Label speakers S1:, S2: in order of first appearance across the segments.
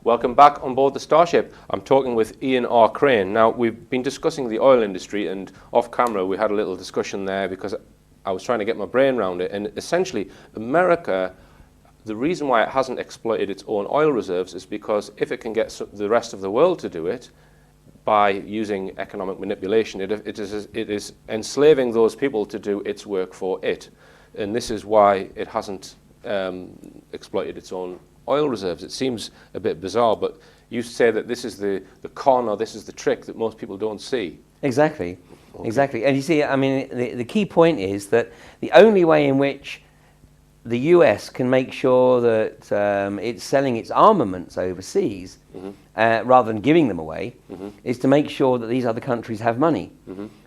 S1: Welcome back on board the Starship. I'm talking with Ian R. Crane. Now, we've been discussing the oil industry, and off camera we had a little discussion there because I was trying to get my brain around it. And essentially, America, the reason why it hasn't exploited its own oil reserves is because if it can get the rest of the world to do it by using economic manipulation, it is enslaving those people to do its work for it. And this is why it hasn't exploited its own oil reserves. It seems a bit bizarre, but you say that this is the con, or this is the trick that most people don't see.
S2: Exactly,
S1: Okay.
S2: exactly. And you see, I mean, the key point is that the only way in which the US can make sure that it's selling its armaments overseas, rather than giving them away, is to make sure that these other countries have money.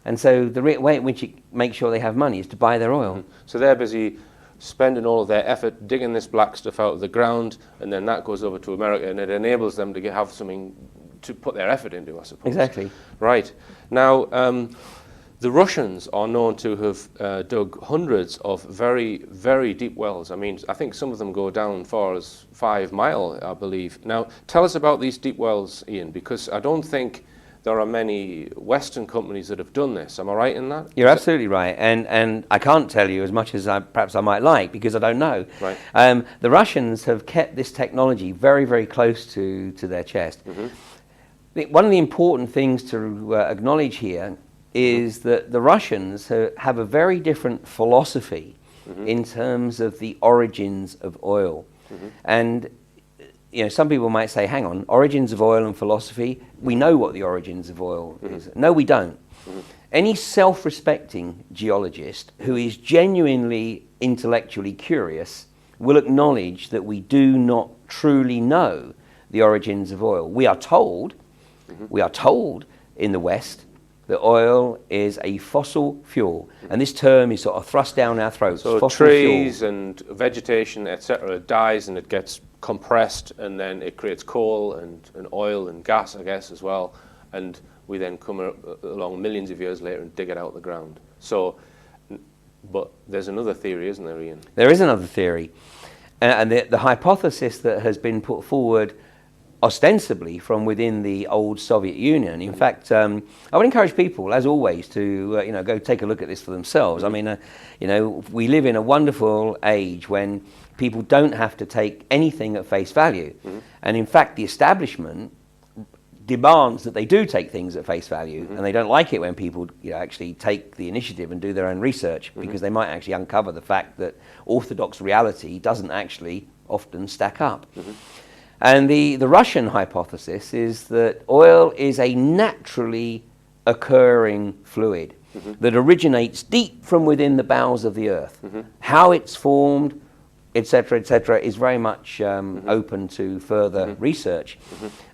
S2: And so the way in which it makes sure they have money is to buy their oil.
S1: So they're busy spending all of their effort digging this black stuff out of the ground, and then that goes over to America, and it enables them to have something to put their effort into, I suppose.
S2: Exactly.
S1: Right. Now, the Russians are known to have dug hundreds of very, very deep wells. I mean, I think some of them go down as far as 5 miles, I believe. Now, tell us about these deep wells, Ian, because I don't think there are many Western companies that have done this. Am I right in that?
S2: You're absolutely right, and I can't tell you as much as perhaps I might like because I don't know.
S1: Right.
S2: The Russians have kept this technology very, very close to their chest. One of the important things to acknowledge here is that the Russians have a very different philosophy in terms of the origins of oil. And you know, some people might say, hang on, origins of oil and philosophy, we know what the origins of oil is. No, we don't. Any self-respecting geologist who is genuinely intellectually curious will acknowledge that we do not truly know the origins of oil. We are told in the West that oil is a fossil fuel, and this term is sort of thrust down our throats.
S1: So
S2: fossil
S1: trees
S2: fuel.
S1: and vegetation, etc., dies and it gets compressed, and then it creates coal and oil and gas, I guess, as well. And we then come along millions of years later and dig it out of the ground. So, but there's another theory, isn't there, Ian?
S2: There is another theory, and the hypothesis that has been put forward ostensibly from within the old Soviet Union. In fact, I would encourage people, as always, to go take a look at this for themselves. I mean, we live in a wonderful age when people don't have to take anything at face value, and in fact, the establishment demands that they do take things at face value, and they don't like it when people actually take the initiative and do their own research, because they might actually uncover the fact that orthodox reality doesn't actually often stack up. And the Russian hypothesis is that oil is a naturally occurring fluid that originates deep from within the bowels of the earth. How it's formed, etc., is very much open to further research.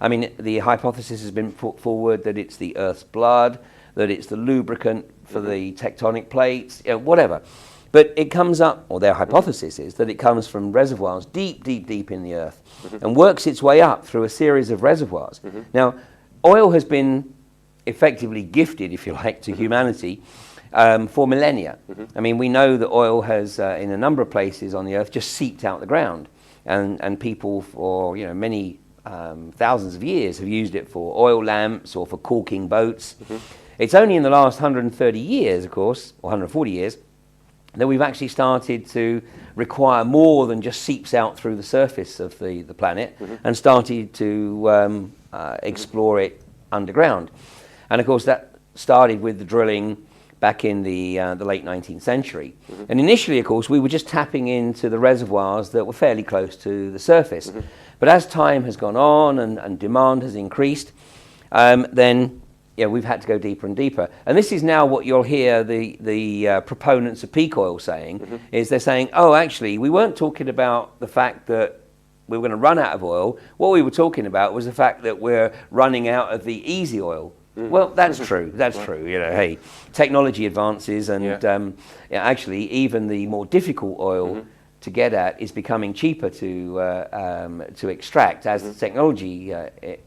S2: I mean, the hypothesis has been put forward that it's the Earth's blood, that it's the lubricant for the tectonic plates, whatever. But it comes up, or their hypothesis is that it comes from reservoirs deep, deep, deep in the earth and works its way up through a series of reservoirs. Now, oil has been effectively gifted, if you like, to humanity for millennia. I mean, we know that oil has, in a number of places on the earth, just seeped out the ground. And people for many thousands of years have used it for oil lamps or for caulking boats. It's only in the last 130 years, of course, or 140 years, that we've actually started to require more than just seeps out through the surface of the planet and started to explore it underground. And of course that started with the drilling back in the late 19th century. And initially, of course, we were just tapping into the reservoirs that were fairly close to the surface. But as time has gone on and demand has increased, then we've had to go deeper and deeper. And this is now what you'll hear the proponents of peak oil saying, is they're saying, oh, actually, we weren't talking about the fact that we were going to run out of oil. What we were talking about was the fact that we're running out of the easy oil. Well, that's true. That's true. Hey, technology advances, and actually, even the more difficult oil to get at is becoming cheaper to extract as the technology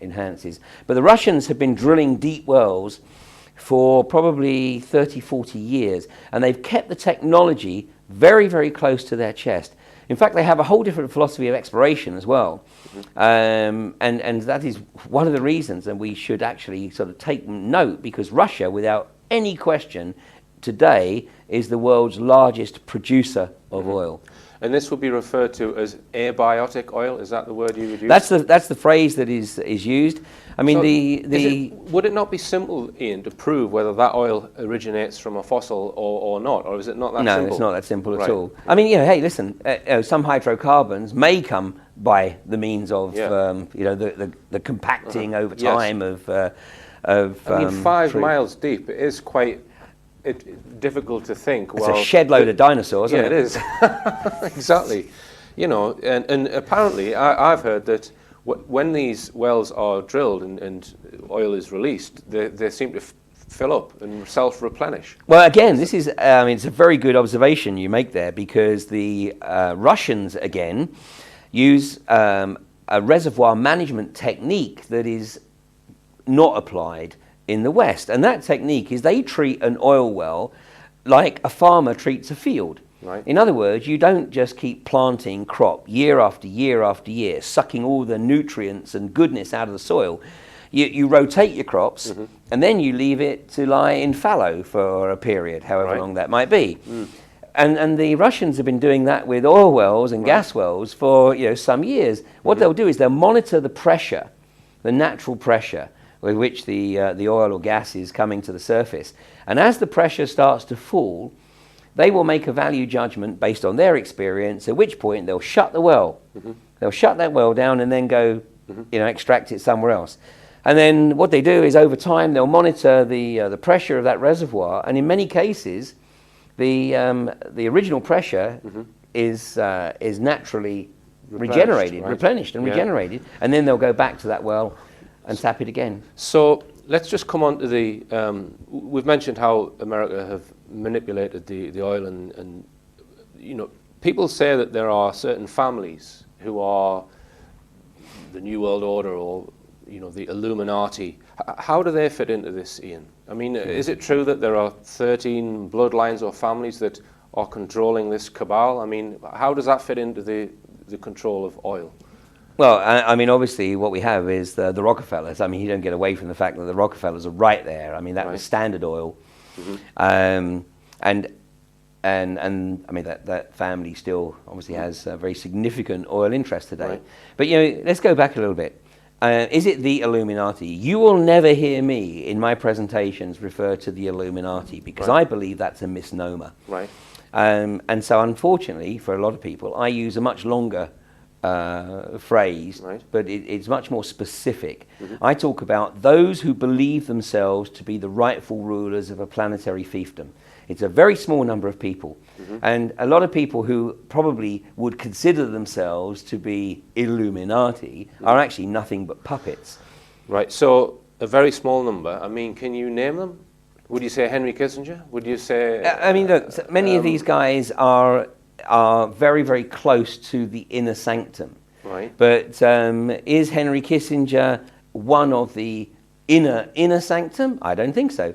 S2: enhances. But the Russians have been drilling deep wells for probably 30, 40 years, and they've kept the technology very, very close to their chest. In fact, they have a whole different philosophy of exploration as well. And that is one of the reasons, and we should actually sort of take note, because Russia, without any question, today is the world's largest producer of oil.
S1: And this would be referred to as abiotic oil. Is that the word you would use?
S2: That's the phrase that is used. I mean,
S1: so would it not be simple, Ian, to prove whether that oil originates from a fossil or not, or is it not that simple?
S2: No, it's not that simple at all. I mean, hey, listen, some hydrocarbons may come by the means of the compacting over time of. I
S1: mean, 5 miles deep, it is quite difficult to think.
S2: It's a shed load of dinosaurs, isn't it?
S1: Yeah, it is. Exactly. You know, and apparently I've heard that when these wells are drilled and oil is released, they seem to fill up and self-replenish.
S2: Well, again, this is, it's a very good observation you make there, because the Russians, again, use a reservoir management technique that is not applied in the West. And that technique is they treat an oil well like a farmer treats a field.
S1: Right.
S2: In other words, you don't just keep planting crop year after year after year, sucking all the nutrients and goodness out of the soil. You rotate your crops, and then you leave it to lie in fallow for a period, however long that might be. And the Russians have been doing that with oil wells and gas wells for some years. What they'll do is they'll monitor the pressure, the natural pressure with which the oil or gas is coming to the surface. And as the pressure starts to fall, they will make a value judgment based on their experience, at which point they'll shut the well. They'll shut that well down and then go extract it somewhere else. And then what they do is, over time, they'll monitor the pressure of that reservoir, and in many cases, the original pressure is naturally replenished and regenerated, and then they'll go back to that well and tap it again.
S1: So let's just come on to the. We've mentioned how America have manipulated the oil, and people say that there are certain families who are the New World Order or the Illuminati. How do they fit into this, Ian? I mean, is it true that there are 13 bloodlines or families that are controlling this cabal? I mean, how does that fit into the control of oil?
S2: Well, I mean, obviously, what we have is the Rockefellers. I mean, you don't get away from the fact that the Rockefellers are right there. I mean, that was Standard Oil, and I mean that family still obviously has a very significant oil interest today.
S1: Right.
S2: But let's go back a little bit. Is it the Illuminati? You will never hear me in my presentations refer to the Illuminati, because I believe that's a misnomer.
S1: Right.
S2: And so, unfortunately, for a lot of people, I use a much longer phrase, but it's much more specific. I talk about those who believe themselves to be the rightful rulers of a planetary fiefdom. It's a very small number of people, and a lot of people who probably would consider themselves to be Illuminati are actually nothing but puppets. Right.
S1: So a very small number. I mean, can you name them? Would you say Henry Kissinger? Would you say?
S2: I mean, look, many of these guys are very, very close to the inner sanctum.
S1: Right.
S2: But is Henry Kissinger one of the inner sanctum? I don't think so.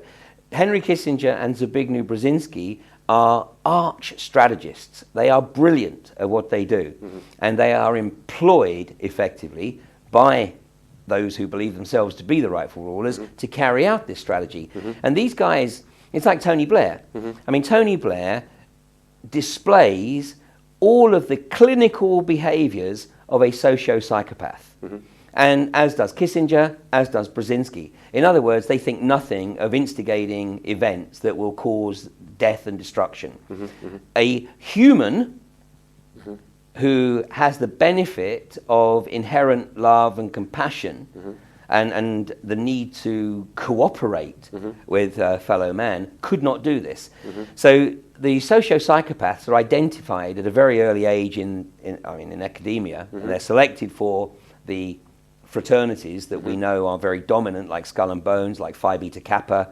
S2: Henry Kissinger and Zbigniew Brzezinski are arch strategists. They are brilliant at what they do, and they are employed effectively by those who believe themselves to be the rightful rulers to carry out this strategy. And these guys, it's like Tony Blair. I mean, Tony Blair displays all of the clinical behaviors of a socio-psychopath. And as does Kissinger, as does Brzezinski. In other words, they think nothing of instigating events that will cause death and destruction. A human who has the benefit of inherent love and compassion and the need to cooperate with fellow man could not do this. So the socio-psychopaths are identified at a very early age in academia, and they're selected for the fraternities that we know are very dominant, like Skull and Bones, like Phi Beta Kappa,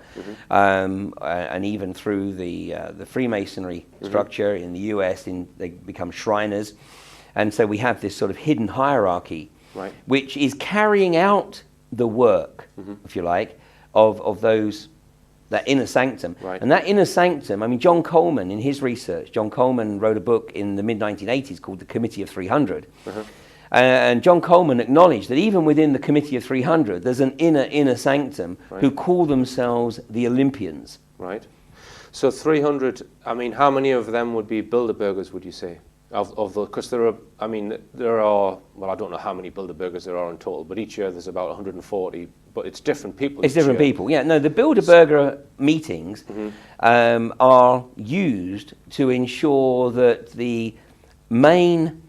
S2: and even through the Freemasonry structure in the US, they become Shriners. And so we have this sort of hidden hierarchy, which is carrying out the work, if you like, of those that inner sanctum.
S1: Right.
S2: And that inner sanctum, I mean, John Coleman, in his research, John Coleman wrote a book in the mid-1980s called The Committee of 300. And John Coleman acknowledged that even within the Committee of 300, there's an inner sanctum who call themselves the Olympians.
S1: Right. So 300, I mean, how many of them would be Bilderbergers, would you say? Because there are, well, I don't know how many Bilderbergers there are in total, but each year there's about 140, but it's different people.
S2: It's different people, yeah. No, the Bilderberger meetings are used to ensure that the main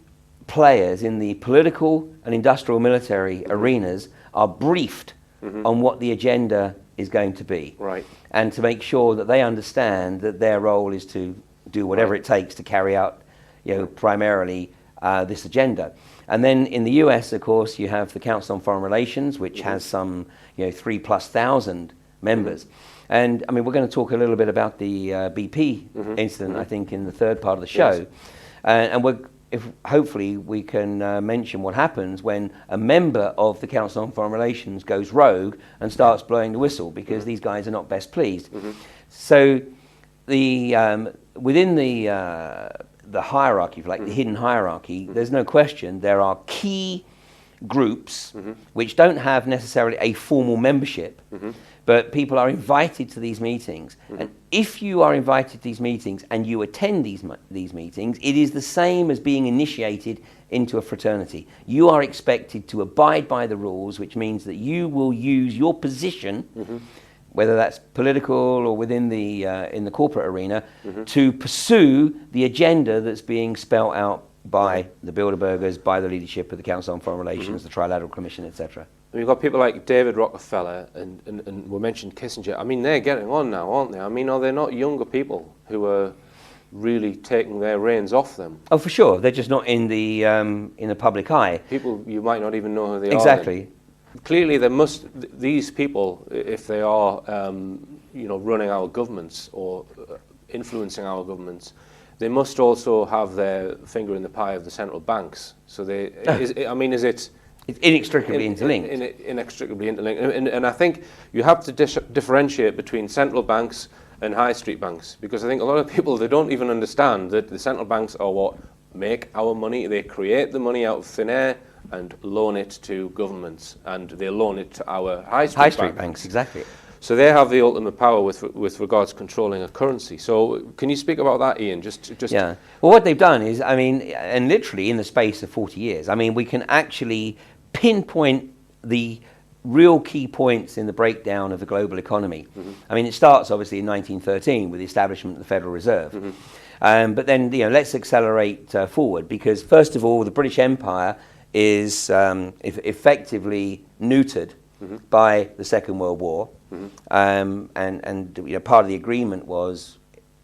S2: players in the political and industrial military arenas are briefed on what the agenda is going to be.
S1: Right.
S2: And to make sure that they understand that their role is to do whatever it takes to carry out, primarily this agenda. And then in the US, of course, you have the Council on Foreign Relations, which has some 3,000+ members. And I mean, we're going to talk a little bit about the BP incident, I think, in the third part of the show. And hopefully we can mention what happens when a member of the Council on Foreign Relations goes rogue and starts blowing the whistle, because these guys are not best pleased. So within the hierarchy, if you like, the hidden hierarchy, there's no question there are key groups which don't have necessarily a formal membership, but people are invited to these meetings. And if you are invited to these meetings and you attend these meetings, it is the same as being initiated into a fraternity. You are expected to abide by the rules, which means that you will use your position, whether that's political or within the in the corporate arena, to pursue the agenda that's being spelled out by the Bilderbergers, by the leadership of the Council on Foreign Relations, the Trilateral Commission, etc.
S1: We've got people like David Rockefeller and we mentioned Kissinger. I mean, they're getting on now, aren't they? I mean, are they not younger people who are really taking their reins off them?
S2: Oh, for sure. They're just not in the public eye.
S1: People you might not even know who they are.
S2: Exactly.
S1: Clearly, these people, if they are, running our governments or influencing our governments, they must also have their finger in the pie of the central banks. So is it?
S2: It's inextricably interlinked.
S1: Inextricably interlinked. And I think you have to differentiate between central banks and high street banks, because I think a lot of people, they don't even understand that the central banks are what make our money. They create the money out of thin air and loan it to governments, and they loan it to our high street banks.
S2: Exactly.
S1: So they have the ultimate power with regards to controlling a currency. So can you speak about that, Ian?
S2: Yeah. Well, what they've done is, I mean, and literally in the space of 40 years, I mean, we can actually pinpoint the real key points in the breakdown of the global economy. I mean, it starts obviously in 1913 with the establishment of the Federal Reserve. But then, let's accelerate forward, because first of all, the British Empire is effectively neutered by the Second World War. And part of the agreement was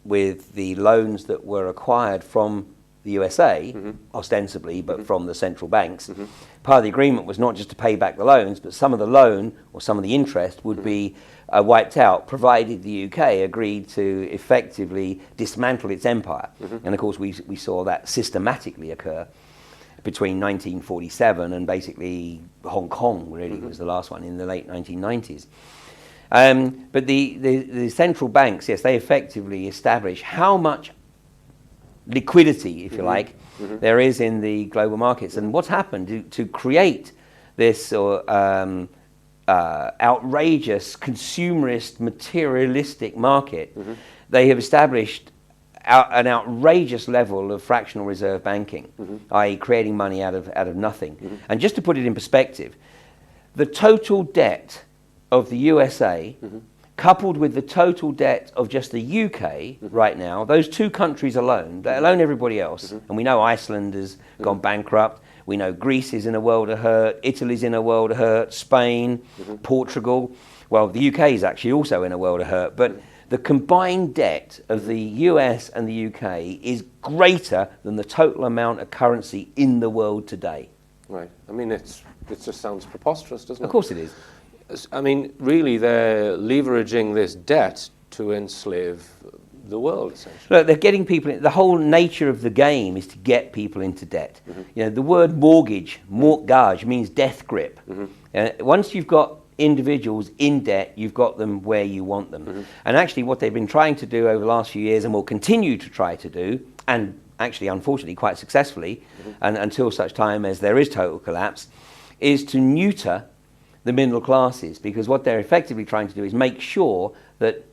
S2: with the loans that were acquired from the USA, ostensibly, but from the central banks. Part of the agreement was not just to pay back the loans, but some of the loan or some of the interest would be wiped out, provided the UK agreed to effectively dismantle its empire. And of course, we saw that systematically occur between 1947 and basically Hong Kong, really, was the last one in the late 1990s. But the central banks, yes, they effectively establish how much liquidity, if you like, there is in the global markets. And what's happened to create this outrageous, consumerist, materialistic market, they have established an outrageous level of fractional reserve banking, i.e. creating money out of nothing. And just to put it in perspective, the total debt of the USA, coupled with the total debt of just the UK right now, those two countries alone, let alone everybody else, and we know Iceland has gone bankrupt, we know Greece is in a world of hurt, Italy's in a world of hurt, Spain, Portugal, well, the UK is actually also in a world of hurt, but the combined debt of the US and the UK is greater than the total amount of currency in the world today.
S1: Right. I mean, it just sounds preposterous, doesn't it?
S2: Of course it is.
S1: I mean, really, they're leveraging this debt to enslave the world, essentially.
S2: Look, they're getting people the whole nature of the game is to get people into debt. The word mortgage means death grip. Once you've got individuals in debt, you've got them where you want them. And actually what they've been trying to do over the last few years, and will continue to try to do, and actually unfortunately quite successfully, and until such time as there is total collapse, is to neuter the middle classes, because what they're effectively trying to do is make sure that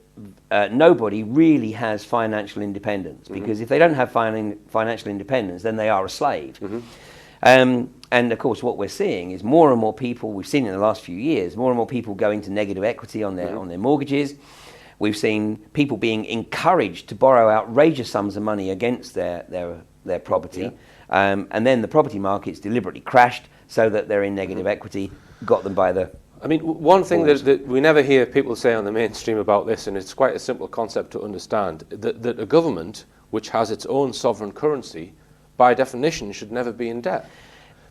S2: nobody really has financial independence, because if they don't have financial independence, then they are a slave. And of course what we're seeing is more and more people, we've seen in the last few years, more and more people go into negative equity on their mortgages. We've seen people being encouraged to borrow outrageous sums of money against their property, and then the property markets deliberately crashed so that they're in negative equity, got them by the...
S1: I mean, one thing that we never hear people say on the mainstream about this, and it's quite a simple concept to understand, that a government which has its own sovereign currency, by definition, should never be in debt.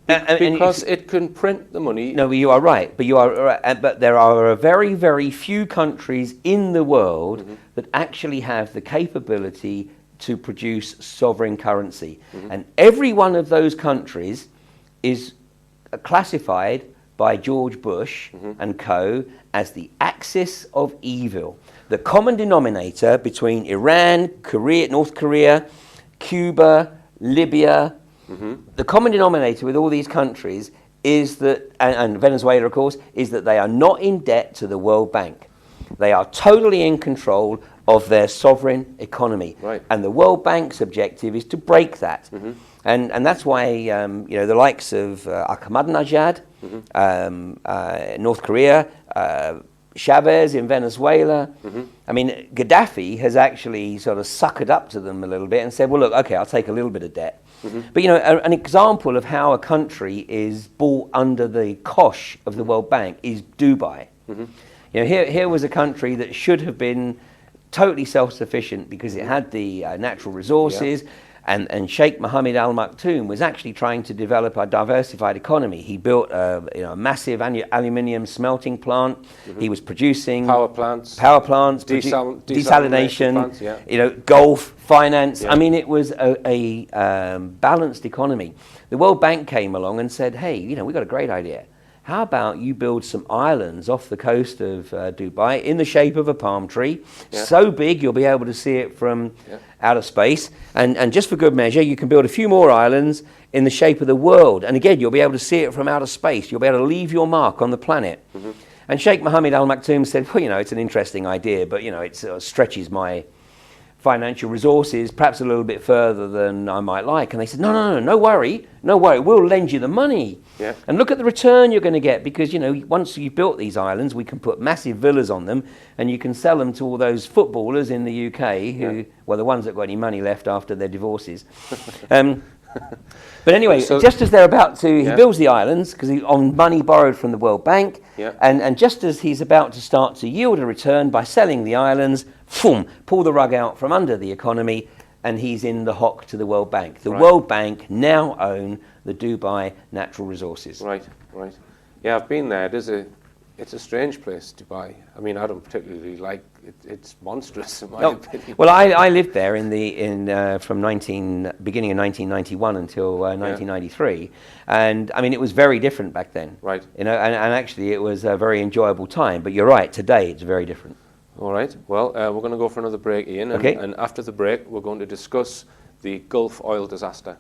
S1: Because it can print the money.
S2: No, you are right. But there are very, very few countries in the world that actually have the capability to produce sovereign currency. And every one of those countries is classified by George Bush and co. as the axis of evil. The common denominator between Iran, North Korea, Cuba, Libya, the common denominator with all these countries is that, and Venezuela of course, is that they are not in debt to the World Bank. They are totally in control of their sovereign economy.
S1: Right.
S2: And the World Bank's objective is to break that. And that's why the likes of Ahmadinejad, North Korea, Chavez in Venezuela. I mean, Gaddafi has actually sort of suckered up to them a little bit and said, well, look, okay, I'll take a little bit of debt. But, an example of how a country is brought under the cosh of the World Bank is Dubai. Here was a country that should have been totally self-sufficient because it had the natural resources. And Sheikh Mohammed Al Maktoum was actually trying to develop a diversified economy. He built a massive aluminium smelting plant. He was producing
S1: power plants,
S2: desalination plants, golf, finance. I mean, it was a balanced economy. The World Bank came along and said, hey, we've got a great idea. How about you build some islands off the coast of Dubai in the shape of a palm tree, so big you'll be able to see it from outer space, and just for good measure, you can build a few more islands in the shape of the world, and again, you'll be able to see it from outer space. You'll be able to leave your mark on the planet. And Sheikh Mohammed Al Maktoum said, well, it's an interesting idea, but, it stretches my financial resources perhaps a little bit further than I might like. And they said, no worry, we'll lend you the money. And look at the return you're going to get, because, once you've built these islands, we can put massive villas on them and you can sell them to all those footballers in the UK who, well, the ones that got any money left after their divorces. But anyway, so, just as they're about to, he builds the islands because on money borrowed from the World Bank, and just as he's about to start to yield a return by selling the islands, pull the rug out from under the economy, and he's in the hock to the World Bank. The World Bank now own the Dubai natural resources.
S1: Right. Yeah, I've been there. It's a strange place, Dubai. I mean, I don't particularly like it. It's monstrous in my opinion.
S2: Well, I lived there from beginning of 1991 until 1993, and I mean it was very different back then.
S1: Right.
S2: And actually it was a very enjoyable time. But you're right, today it's very different.
S1: All right. Well, we're going to go for another break, Ian. And after the break, we're going to discuss the Gulf oil disaster.